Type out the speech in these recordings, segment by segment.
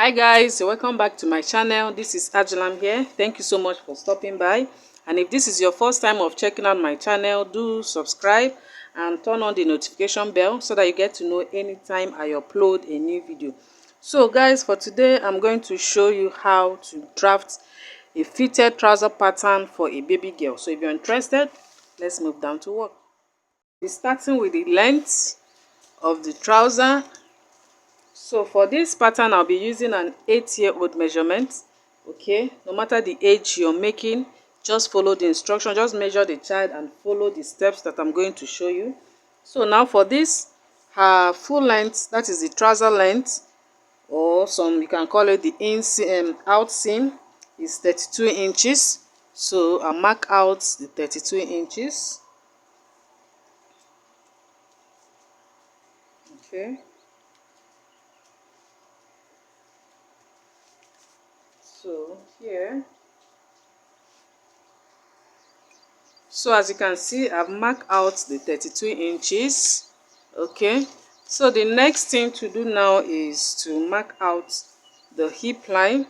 Hi guys, welcome back to my channel. This is Ajalam here. Thank you so much for stopping by, and if this is your first time of checking out my channel, do subscribe and turn on the notification bell so that you get to know anytime I upload a new video. So guys, for today I'm going to show you how to draft a fitted trouser pattern for a baby girl. So if you're interested, let's move down to work. We're starting with the length of the trouser. So for this pattern, I'll be using an 8-year-old measurement. Okay, no matter the age you're making, just follow the instruction. Just measure the child and follow the steps that I'm going to show you. So now for this, her full length, that is the trouser length, or some you can call it the out seam, is 32 inches. So I'll mark out the 32 inches. Okay. So here, so as you can see, I've marked out the 32 inches. Okay, so the next thing to do now is to mark out the hip line.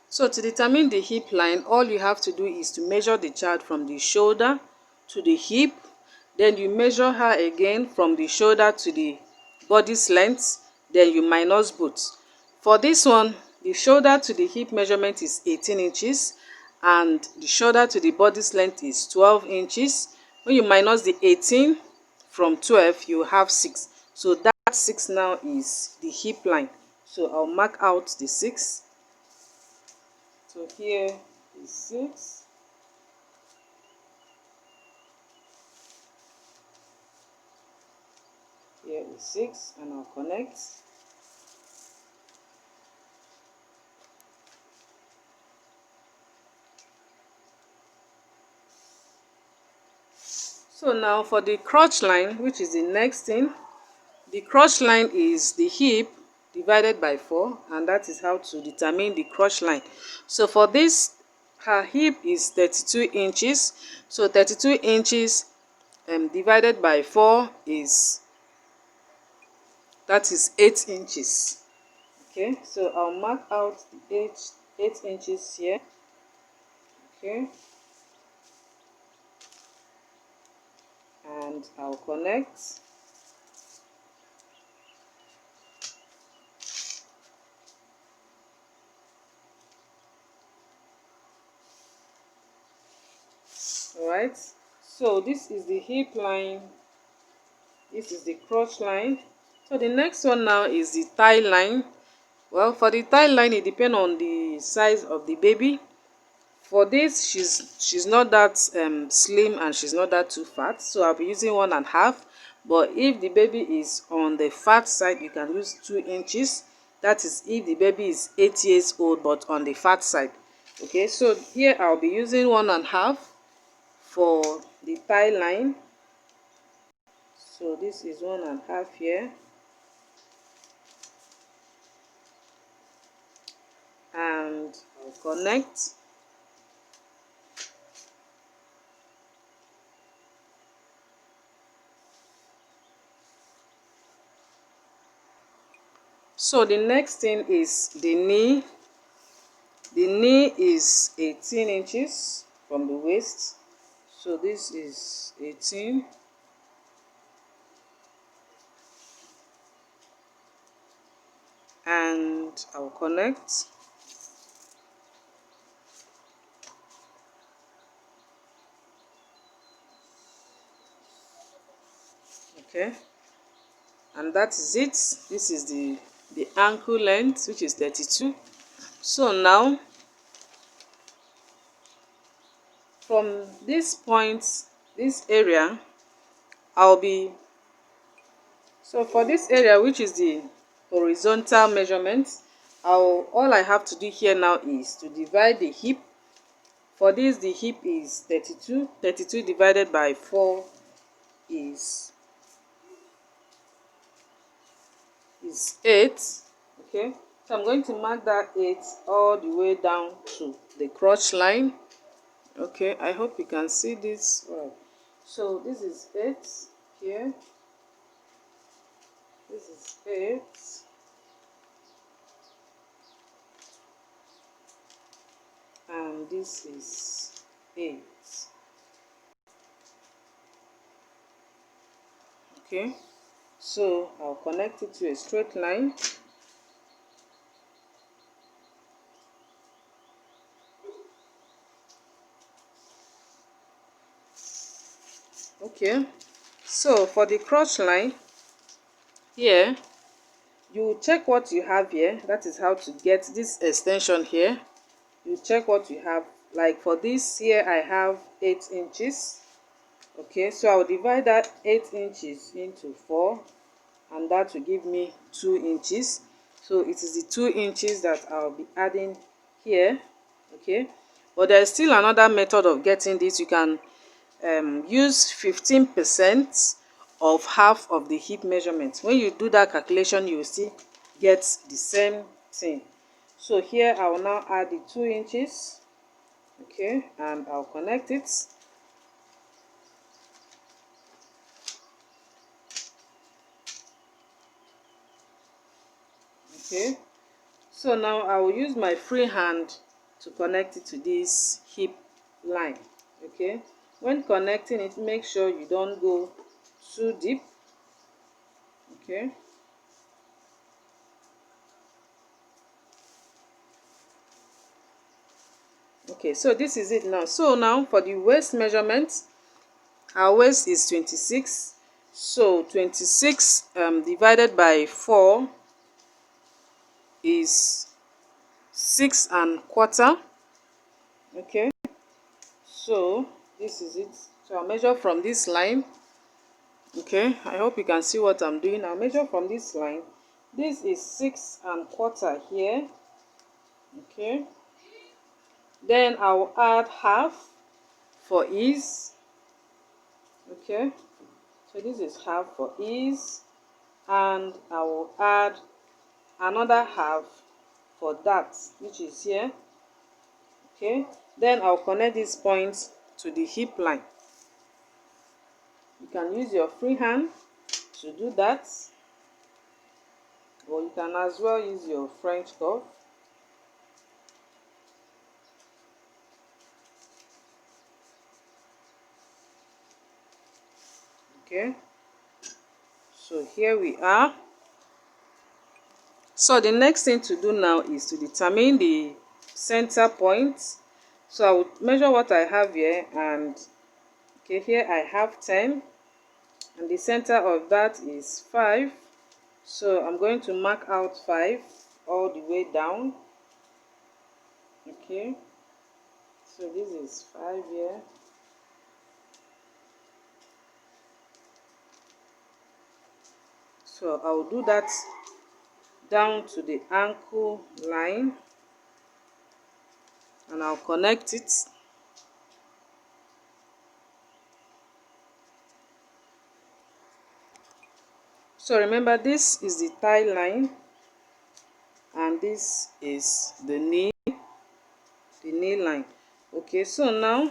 So to determine the hip line, all you have to do is to measure the child from the shoulder to the hip. Then you measure her again from the shoulder to the body's length. Then you minus both. For this one, the shoulder to the hip measurement is 18 inches and the shoulder to the body's length is 12 inches. When you minus the 18 from 12, you have 6. So that 6 now is the hip line. So I'll mark out the 6. So here is 6. Here is 6, and I'll connect. So now for the crotch line, which is the next thing, the crotch line is the hip divided by 4, and that is how to determine the crotch line. So for this, her hip is 32 inches. So 32 inches divided by 4 is, that is 8 inches. Okay, so I'll mark out the 8 inches here. Okay, and I'll connect. Alright, so this is the hip line, this is the crotch line. So the next one now is the thigh line. Well, for the thigh line, it depends on the size of the baby. For this, she's not that slim and she's not that too fat, so I'll be using 1.5. But if the baby is on the fat side, you can use 2 inches. That is if the baby is 8 years old but on the fat side. Okay, so here I'll be using 1.5 for the thigh line. So this is 1.5 here, and I'll connect. So the next thing is the knee. The knee is 18 inches from the waist. So this is 18. And I'll connect. Okay. And that is it. This is the ankle length, which is 32. So now, from this point, this area, so for this area, which is the horizontal measurement, all I have to do here now is to divide the hip. For this, the hip is 32. 32 divided by 4 is 8. Okay, so I'm going to mark that 8 all the way down to the crotch line. Okay, I hope you can see this well. So this is 8 here. This is 8. and this is 8. Okay, so I'll connect it to a straight line. Okay, so for the crotch line here, you check what you have here. That is how to get this extension here. You check what you have. Like for this here, I have 8 inches. Okay, so I'll divide that 8 inches into 4, and that will give me 2 inches. So it is the 2 inches that I'll be adding here. Okay, but there's still another method of getting this. You can use 15% of half of the hip measurement. When you do that calculation, you will still get the same thing. So here I will now add the 2 inches. Okay, and I'll connect it. Okay, so now I will use my free hand to connect it to this hip line. Okay, when connecting it, make sure you don't go too deep. Okay, okay, so this is it now. So now for the waist measurement, our waist is 26. So 26 divided by 4 is 6 1/4. Okay, so this is it. So I'll measure from this line. Okay, I hope you can see what I'm doing. I'll measure from this line. This is 6 1/4 here. Okay, then I'll add half for ease. Okay, so this is half for ease, and I will add another half for that, which is here. Okay, then I'll connect this point to the hip line. You can use your free hand to do that, or you can as well use your French curve. Okay, so here we are. So the next thing to do now is to determine the center point. So I will measure what I have here, and okay, here I have 10, and the center of that is 5. So I'm going to mark out 5 all the way down. Okay, so this is 5 here. So I'll do that down to the ankle line, and I'll connect it. So remember, this is the thigh line, and this is the knee line. Okay, so now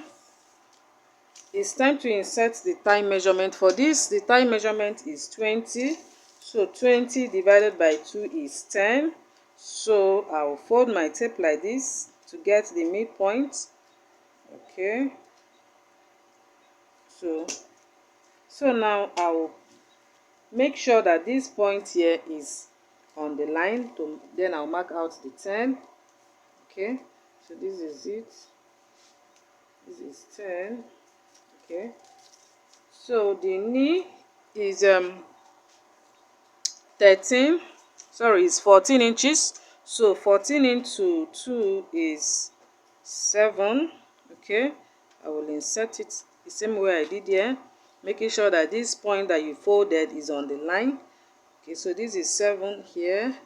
it's time to insert the thigh measurement. For this, the thigh measurement is 20. So 20 divided by 2 is 10. So I'll fold my tape like this to get the midpoint. Okay, so now I'll make sure that this point here is on the line. Then I'll mark out the 10. Okay, so this is it. This is 10. Okay, so the knee is 13, sorry, it's 14 inches. So 14 into 2 is 7. Okay, I will insert it the same way I did here, making sure that this point that you folded is on the line. Okay, so this is 7 here,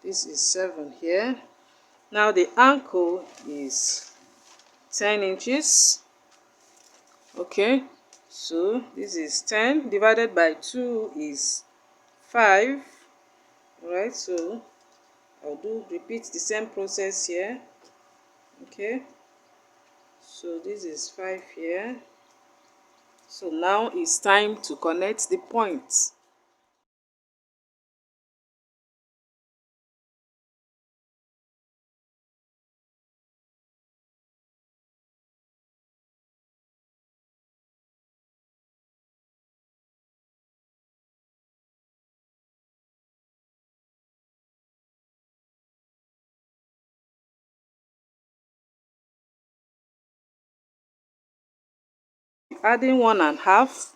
this is 7 here. Now the ankle is 10 inches. Okay, so this is 10 divided by 2 is 5. All right, so I'll repeat the same process here. Okay, so this is 5 here. So now it's time to connect the points. adding 1.5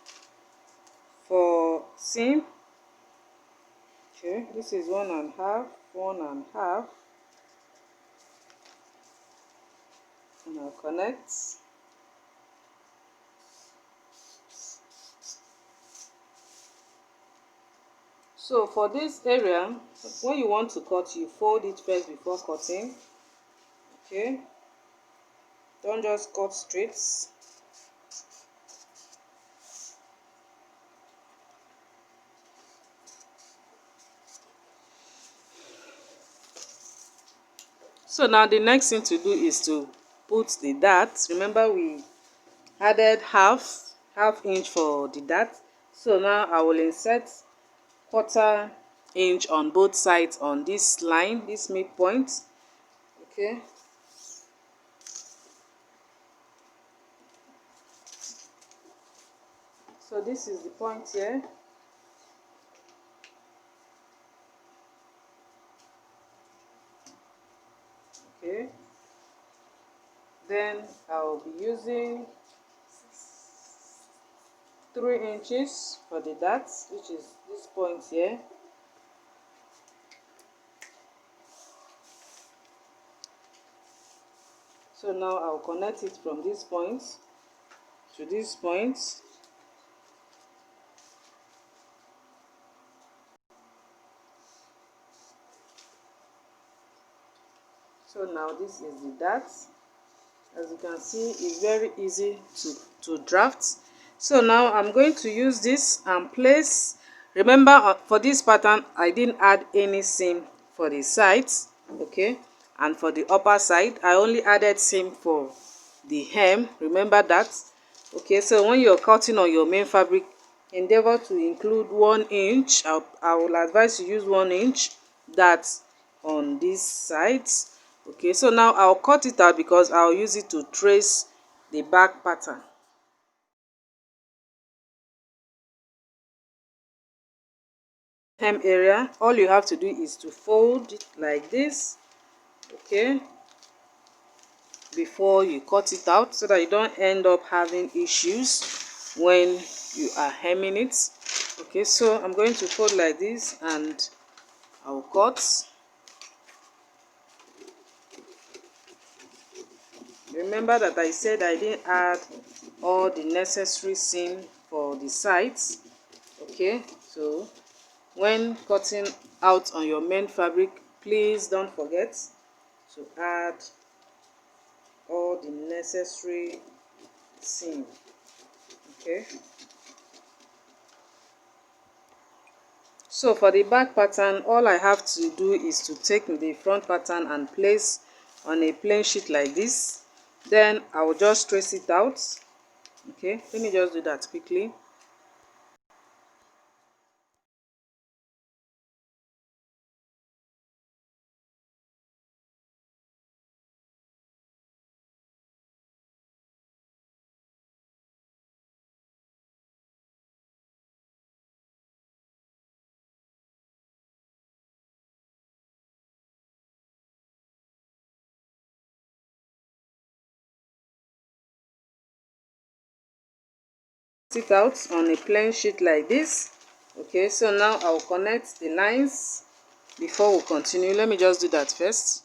for seam. Okay, this is 1.5, 1.5, and I'll connect. So for this area, when you want to cut, you fold it first before cutting. Okay, don't just cut straight. So now the next thing to do is to put the dart. Remember we added half inch for the dart. So now I will insert 1/4 inch on both sides on this line, this midpoint. Okay, so this is the point here. Okay, then I'll be using 3 inches for the dart, which is this point here. So now I'll connect it from this point to this point. So now this is the dart. As you can see, it's very easy to draft. So now I'm going to use this and place. Remember, for this pattern I didn't add any seam for the sides, okay, and for the upper side I only added seam for the hem. Remember that. Okay, so when you're cutting on your main fabric, endeavor to include 1 inch. I will advise you use 1 inch. That's on these sides. Okay, so now I'll cut it out because I'll use it to trace the back pattern. Hem area, all you have to do is to fold it like this, okay, before you cut it out, so that you don't end up having issues when you are hemming it. Okay, so I'm going to fold like this and I'll cut. Remember that I said I didn't add all the necessary seam for the sides. Okay, so when cutting out on your main fabric, please don't forget to add all the necessary seam. Okay, so for the back pattern, all I have to do is to take the front pattern and place on a plain sheet like this. Then I will just trace it out. Okay, let me just do that quickly. It out on a plain sheet like this. Okay, so now I'll connect the lines before we continue. Let me just do that first.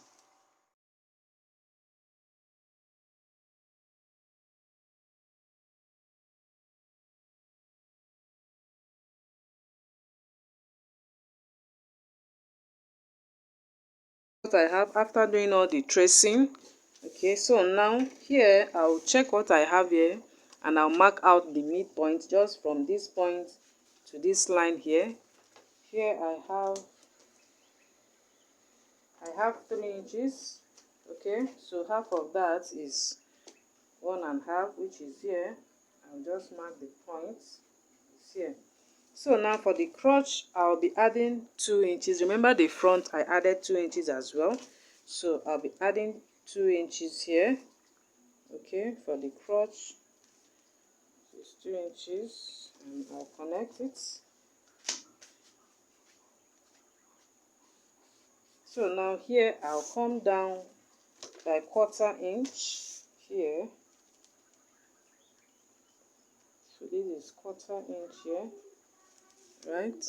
What I have after doing all the tracing. Okay, so now here I'll check what I have here and I'll mark out the midpoint just from this point to this line here. Here I have 3 inches. Okay, so half of that is 1.5, which is here. I'll just mark the point. It's here. So now for the crotch, I'll be adding 2 inches. Remember the front, I added 2 inches as well. So I'll be adding 2 inches here. Okay, for the crotch, it's 2 inches, and I'll connect it. So now here, I'll come down by 1/4 inch here. So this is 1/4 inch here, right?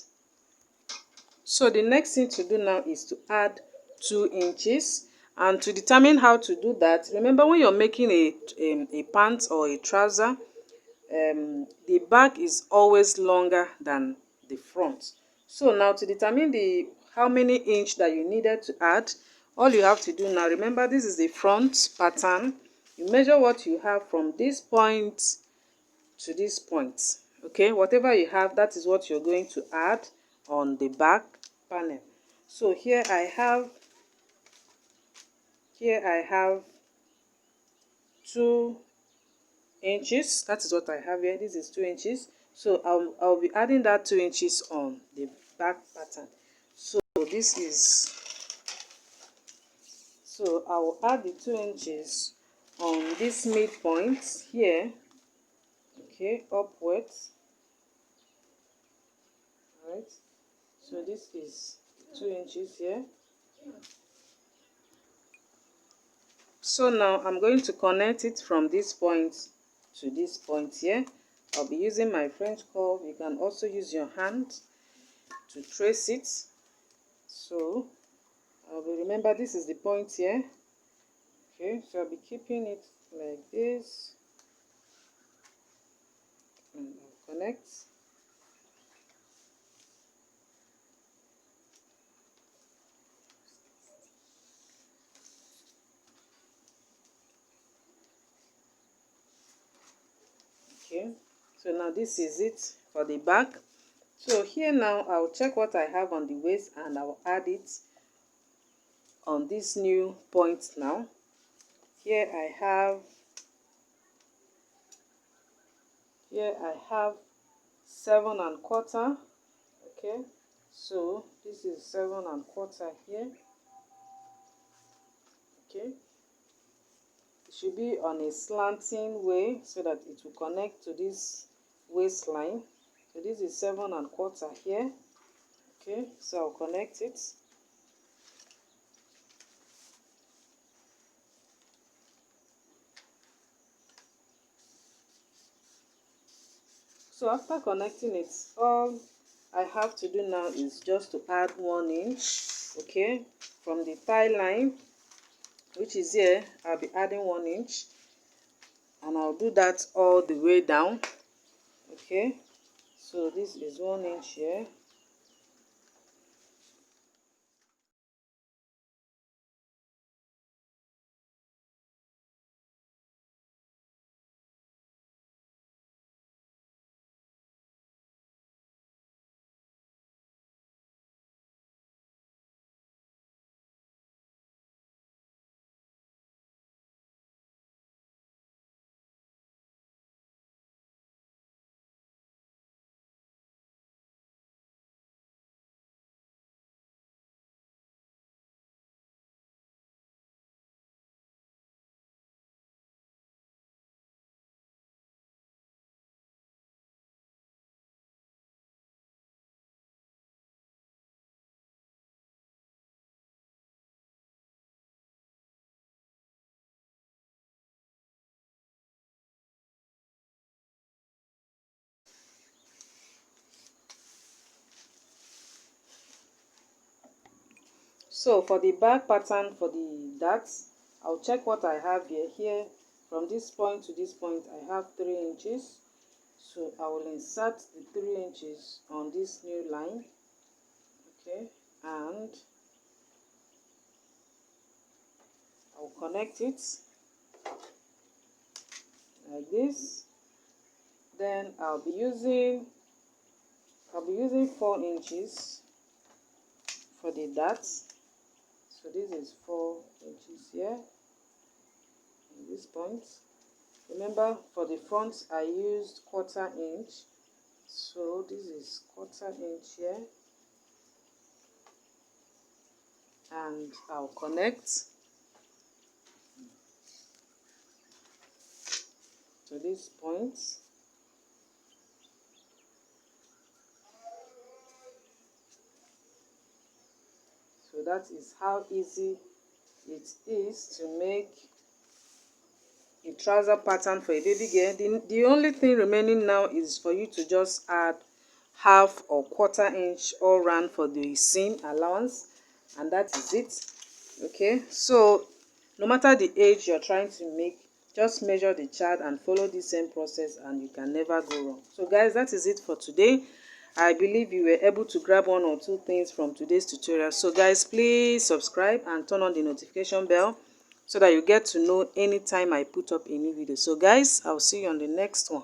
So the next thing to do now is to add 2 inches. And to determine how to do that, remember when you're making a pant or a trouser, the back is always longer than the front. So now to determine the how many inch that you needed to add, all you have to do now, remember this is the front pattern. You measure what you have from this point to this point. Okay, whatever you have, that is what you're going to add on the back panel. So here I have 2 inches. That is what I have here. This is 2 inches. So I'll be adding that 2 inches on the back pattern. So this is, so I will add the 2 inches on this midpoint here. Okay, upwards. Right. So this is 2 inches here. So now I'm going to connect it from this point to this point here. I'll be using my French curve. You can also use your hand to trace it. So I'll be, remember this is the point here. Okay, so I'll be keeping it like this and I'll connect. Okay, so now this is it for the back. So here now I'll check what I have on the waist and I'll add it on this new point now. Here I have 7 1/4. Okay, so this is 7 1/4 here. Okay, it should be on a slanting way so that it will connect to this waistline. So this is 7 1/4 here. Okay, so I'll connect it. So after connecting it, all I have to do now is just to add 1 inch. Okay, from the thigh line, which is here, I'll be adding 1 inch and I'll do that all the way down. Okay, so this is 1 inch here. So for the back pattern, for the darts, I'll check what I have here. Here, from this point to this point, I have 3 inches. So I will insert the 3 inches on this new line. Okay, and I'll connect it like this. Then I'll be using 4 inches for the darts. So this is 4 inches here in this point. Remember, for the front I used 1/4 inch, so this is 1/4 inch here, and I'll connect to this point. So that is how easy it is to make a trouser pattern for a baby girl. The only thing remaining now is for you to just add half or quarter inch all round for the seam allowance, and that is it. Okay, so no matter the age you're trying to make, just measure the chart and follow the same process and you can never go wrong. So guys, that is it for today. I believe you were able to grab one or two things from today's tutorial. So guys, please subscribe and turn on the notification bell so that you get to know anytime I put up a new video. So guys, I'll see you on the next one.